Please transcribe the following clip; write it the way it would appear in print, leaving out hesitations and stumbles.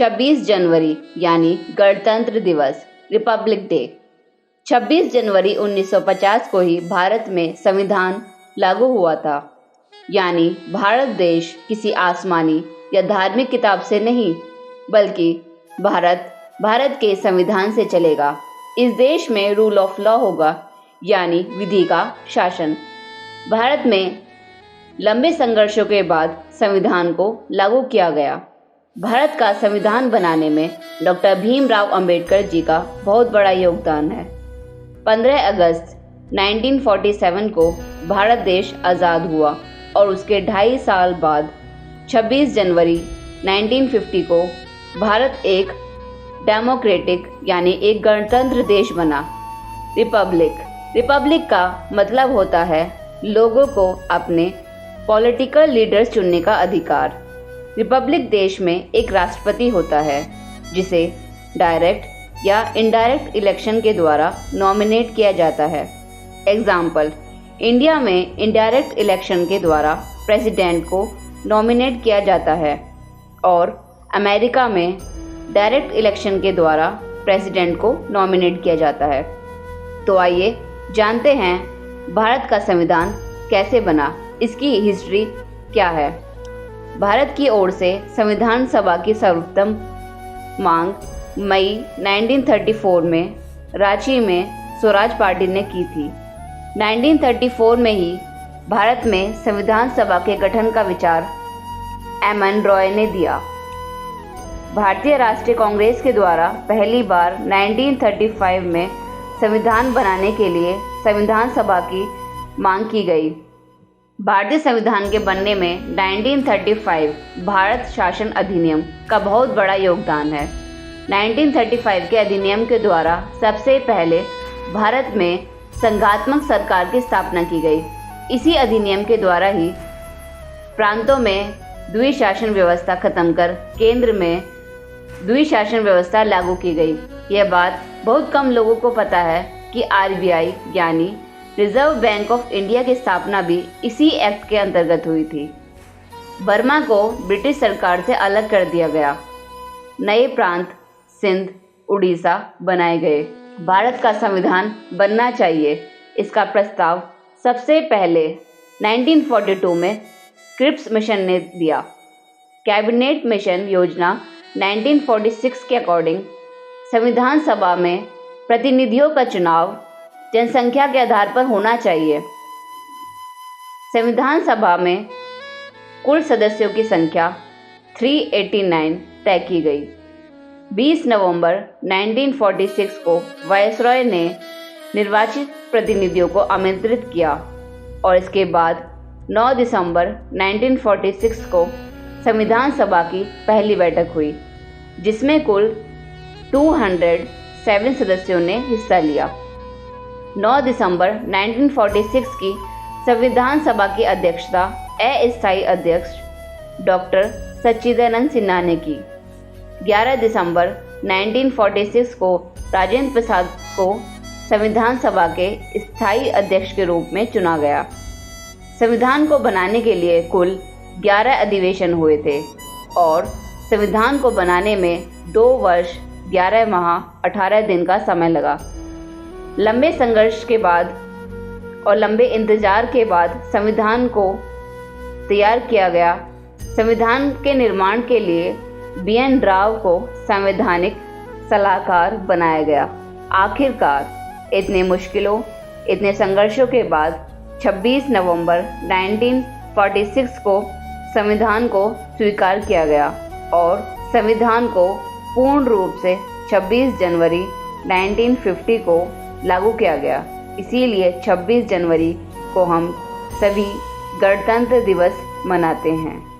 26 जनवरी यानी गणतंत्र दिवस, रिपब्लिक डे। 26 जनवरी 1950 को ही भारत में संविधान लागू हुआ था। यानी भारत देश किसी आसमानी या धार्मिक किताब से नहीं, बल्कि भारत के संविधान से चलेगा। इस देश में रूल ऑफ लॉ होगा, यानी विधि का शासन। भारत में लंबे संघर्षों के बाद संविधान को लागू किया गया। भारत का संविधान बनाने में डॉक्टर भीमराव अंबेडकर जी का बहुत बड़ा योगदान है। 15 अगस्त 1947 को भारत देश आज़ाद हुआ और उसके 2.5 साल बाद 26 जनवरी 1950 को भारत एक डेमोक्रेटिक यानी एक गणतंत्र देश बना। रिपब्लिक का मतलब होता है लोगों को अपने पॉलिटिकल लीडर्स चुनने का अधिकार। रिपब्लिक देश में एक राष्ट्रपति होता है जिसे डायरेक्ट या इनडायरेक्ट इलेक्शन के द्वारा नॉमिनेट किया जाता है। एग्जाम्पल, इंडिया में इनडायरेक्ट इलेक्शन के द्वारा प्रेसिडेंट को नॉमिनेट किया जाता है और अमेरिका में डायरेक्ट इलेक्शन के द्वारा प्रेसिडेंट को नॉमिनेट किया जाता है। तो आइए जानते हैं भारत का संविधान कैसे बना, इसकी हिस्ट्री क्या है। भारत की ओर से संविधान सभा की सर्वोत्तम मांग मई 1934 में रांची में स्वराज पार्टी ने की थी। 1934 में ही भारत में संविधान सभा के गठन का विचार एम.एन. रॉय ने दिया। भारतीय राष्ट्रीय कांग्रेस के द्वारा पहली बार 1935 में संविधान बनाने के लिए संविधान सभा की मांग की गई। भारतीय संविधान के बनने में 1935 भारत शासन अधिनियम का बहुत बड़ा योगदान है। 1935 के अधिनियम के द्वारा सबसे पहले भारत में संघात्मक सरकार की स्थापना की गई। इसी अधिनियम के द्वारा ही प्रांतों में द्विशासन व्यवस्था खत्म कर केंद्र में द्विशासन व्यवस्था लागू की गई। यह बात बहुत कम लोगों को पता है कि आरबीआई यानी रिजर्व बैंक ऑफ इंडिया की स्थापना भी इसी एक्ट के अंतर्गत हुई थी। बर्मा को ब्रिटिश सरकार से अलग कर दिया गया। नए प्रांत सिंध, उड़ीसा बनाए गए। भारत का संविधान बनना चाहिए, इसका प्रस्ताव सबसे पहले 1942 में क्रिप्स मिशन ने दिया। कैबिनेट मिशन योजना 1946 के अकॉर्डिंग संविधान सभा में प्रतिनिधियों का चुनाव जनसंख्या के आधार पर होना चाहिए। संविधान सभा में कुल सदस्यों की संख्या 389 तय की गई। 20 नवंबर 1946 को वायसरॉय ने निर्वाचित प्रतिनिधियों को आमंत्रित किया और इसके बाद 9 दिसंबर 1946 को संविधान सभा की पहली बैठक हुई, जिसमें कुल 207 सदस्यों ने हिस्सा लिया। 9 दिसंबर 1946 की संविधान सभा की अध्यक्षता अस्थायी अध्यक्ष डॉक्टर सच्चिदानंद सिन्हा ने की। 11 दिसंबर 1946 को राजेंद्र प्रसाद को संविधान सभा के स्थायी अध्यक्ष के रूप में चुना गया। संविधान को बनाने के लिए कुल 11 अधिवेशन हुए थे और संविधान को बनाने में 2 वर्ष 11 माह 18 दिन का समय लगा। लंबे संघर्ष के बाद और लंबे इंतजार के बाद संविधान को तैयार किया गया। संविधान के निर्माण के लिए बी.एन. राव को संवैधानिक सलाहकार बनाया गया। आखिरकार इतने मुश्किलों, इतने संघर्षों के बाद 26 नवंबर 1946 को संविधान को स्वीकार किया गया और संविधान को पूर्ण रूप से 26 जनवरी 1950 को लागू किया गया। इसीलिए 26 जनवरी को हम सभी गणतंत्र दिवस मनाते हैं।